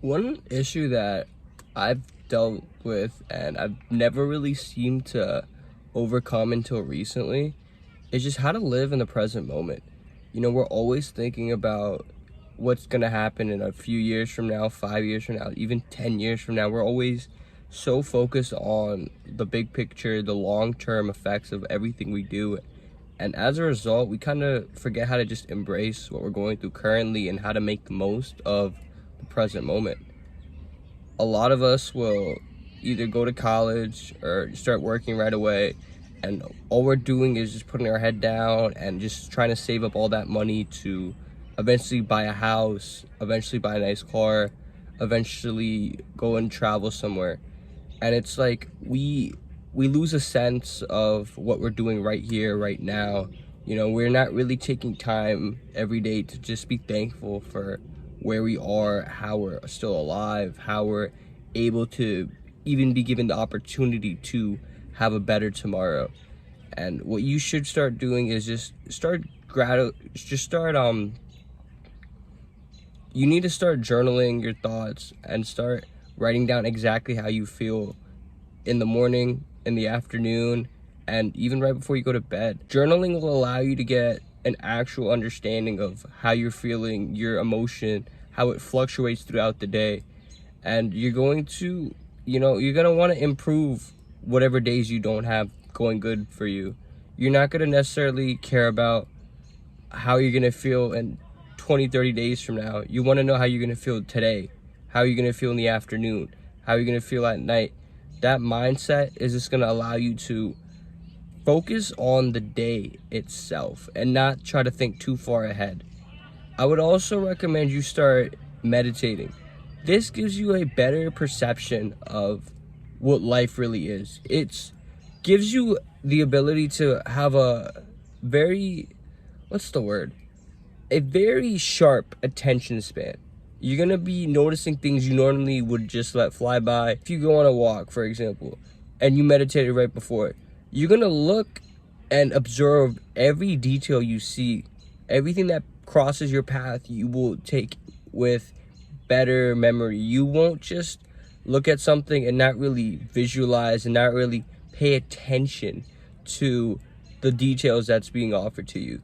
One issue that I've dealt with and I've never really seemed to overcome until recently is just how to live in the present moment. We're always thinking about what's going to happen in a few years from now, 5 years from now, even 10 years from now. We're always so focused on the big picture, the long-term effects of everything we do. And as a result, we kind of forget how to just embrace what we're going through currently and how to make the most of the present moment. A lot of us will either go to college or start working right away, and all we're doing is just putting our head down and just trying to save up all that money to eventually buy a house, eventually buy a nice car, eventually go and travel somewhere. And it's like we lose a sense of what we're doing right here, right now. We're not really taking time every day to just be thankful for where we are, how we're still alive, how we're able to even be given the opportunity to have a better tomorrow. And what you should start doing is you need to start journaling your thoughts and start writing down exactly how you feel in the morning, in the afternoon, and even right before you go to bed. Journaling will allow you to get an actual understanding of how you're feeling, your emotion, how it fluctuates throughout the day. And you're going to want to improve whatever days you don't have going good for you. You're not going to necessarily care about how you're going to feel in 20-30 days from now. You want to know how you're going to feel today, how you're going to feel in the afternoon, how you're going to feel at night. That mindset is just going to allow you to focus on the day itself and not try to think too far ahead. I would also recommend you start meditating. This gives you a better perception of what life really is. It gives you the ability to have a very, a very sharp attention span. You're going to be noticing things you normally would just let fly by. If you go on a walk, for example, and you meditated right before, you're going to look and observe every detail you see. Everything that crosses your path, you will take with better memory. You won't just look at something and not really visualize and not really pay attention to the details that's being offered to you.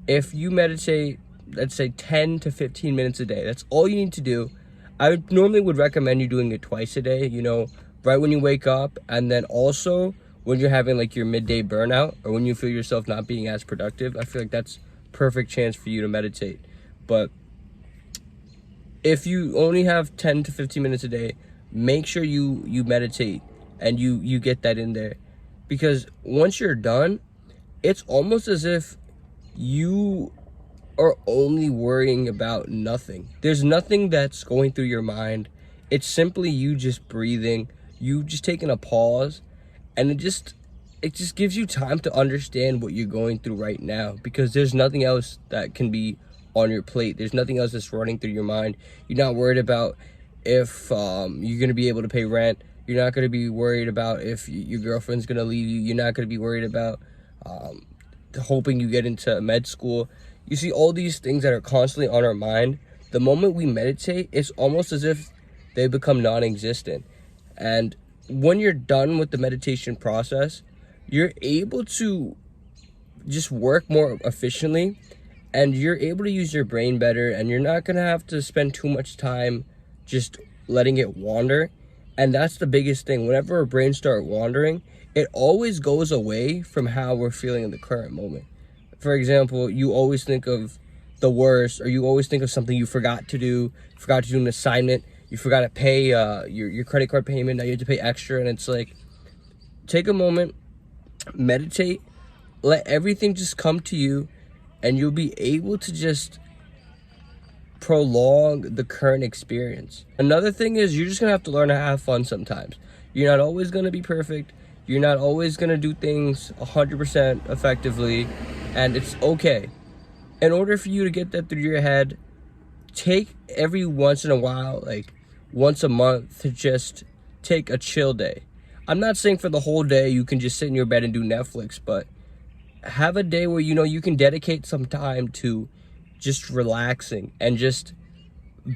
If you meditate, let's say 10 to 15 minutes a day, that's all you need to do. I normally would recommend you doing it twice a day, right when you wake up, and then also when you're having like your midday burnout or when you feel yourself not being as productive. I feel like that's perfect chance for you to meditate. But if you only have 10 to 15 minutes a day, make sure you meditate and you get that in there, because once you're done, it's almost as if you are only worrying about nothing. There's nothing that's going through your mind. It's simply you just breathing, you just taking a pause, and it just gives you time to understand what you're going through right now, because there's nothing else that can be on your plate. There's nothing else that's running through your mind. You're not worried about if you're going to be able to pay rent. You're not going to be worried about if your girlfriend's going to leave you. You're not going to be worried about hoping you get into med school. You see, all these things that are constantly on our mind, the moment we meditate, it's almost as if they become non-existent. And when you're done with the meditation process, you're able to just work more efficiently, and you're able to use your brain better, and you're not going to have to spend too much time just letting it wander. And that's the biggest thing. Whenever our brains start wandering, it always goes away from how we're feeling in the current moment. For example, you always think of the worst, or you always think of something you forgot to do an assignment, you forgot to pay your credit card payment, now you have to pay extra. And it's like, take a moment, meditate, let everything just come to you, and you'll be able to just prolong the current experience. Another thing is, you're just gonna have to learn to have fun sometimes. You're not always gonna be perfect. You're not always gonna do things 100% effectively, and it's okay. In order for you to get that through your head, take every once in a while, like once a month, to just take a chill day. I'm not saying for the whole day you can just sit in your bed and do Netflix, but have a day where you can dedicate some time to just relaxing and just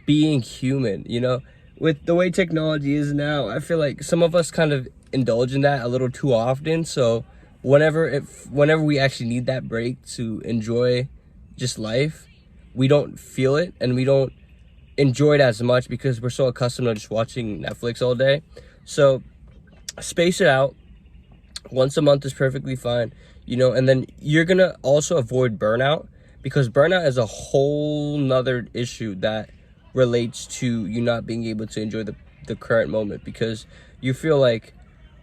being human, you know? With the way technology is now, I feel like some of us kind of indulge in that a little too often. So whenever we actually need that break to enjoy just life, we don't feel it and we don't enjoy it as much because we're so accustomed to just watching Netflix all day. So space it out. Once a month is perfectly fine, you know, and then you're gonna also avoid burnout, because burnout is a whole nother issue that relates to you not being able to enjoy the current moment, because you feel like,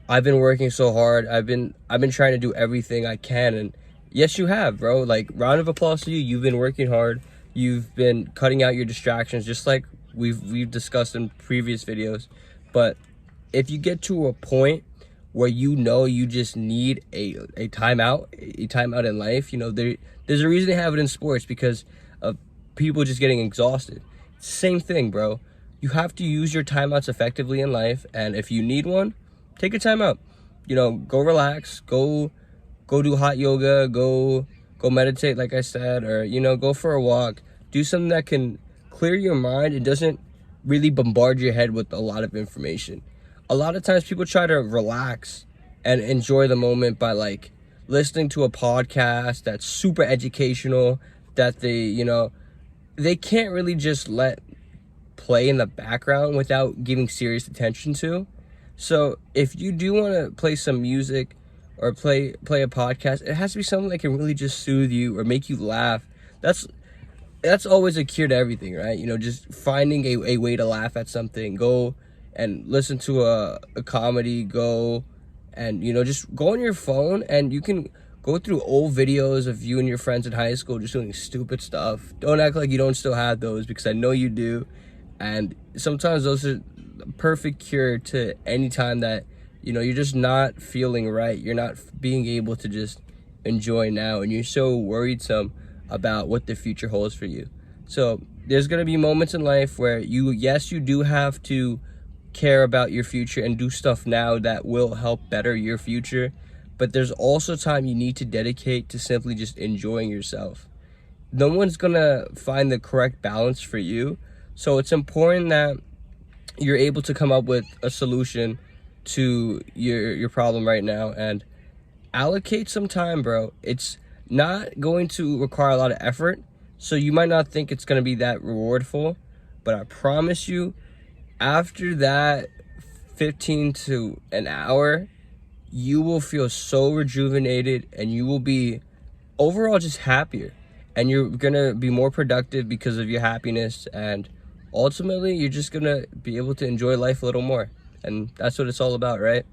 I've been working so hard, I've been trying to do everything I can, and yes you have, bro. Like, round of applause to you. You've been working hard, you've been cutting out your distractions, just like we've discussed in previous videos. But if you get to a point where you know you just need a timeout in life, you know, there's a reason they have it in sports, because of people just getting exhausted. Same thing, bro. You have to use your timeouts effectively in life, and if you need one, take a timeout. You know, go relax, go do hot yoga, go meditate like I said, or, you know, go for a walk. Do something that can clear your mind. It doesn't really bombard your head with a lot of information. A lot of times people try to relax and enjoy the moment by, like, listening to a podcast that's super educational, that they, you know, they can't really just let play in the background without giving serious attention to. So if you do want to play some music or play a podcast, it has to be something that can really just soothe you or make you laugh. That's always a cure to everything, right? You know, just finding a way to laugh at something. Go and listen to a comedy. Go and, you know, just go on your phone and you can go through old videos of you and your friends in high school just doing stupid stuff. Don't act like you don't still have those, because I know you do. And sometimes those are the perfect cure to any time that, you know, you're just not feeling right. You're not being able to just enjoy now, and you're so worrisome about what the future holds for you. So there's going to be moments in life where you do have to care about your future and do stuff now that will help better your future. But there's also time you need to dedicate to simply just enjoying yourself. No one's going to find the correct balance for you. So it's important that you're able to come up with a solution to your problem right now, and allocate some time, bro. It's not going to require a lot of effort, so you might not think it's going to be that rewardful, but I promise you, after that 15 to an hour, you will feel so rejuvenated, and you will be overall just happier, and you're going to be more productive because of your happiness, and ultimately you're just going to be able to enjoy life a little more. And that's what it's all about, right?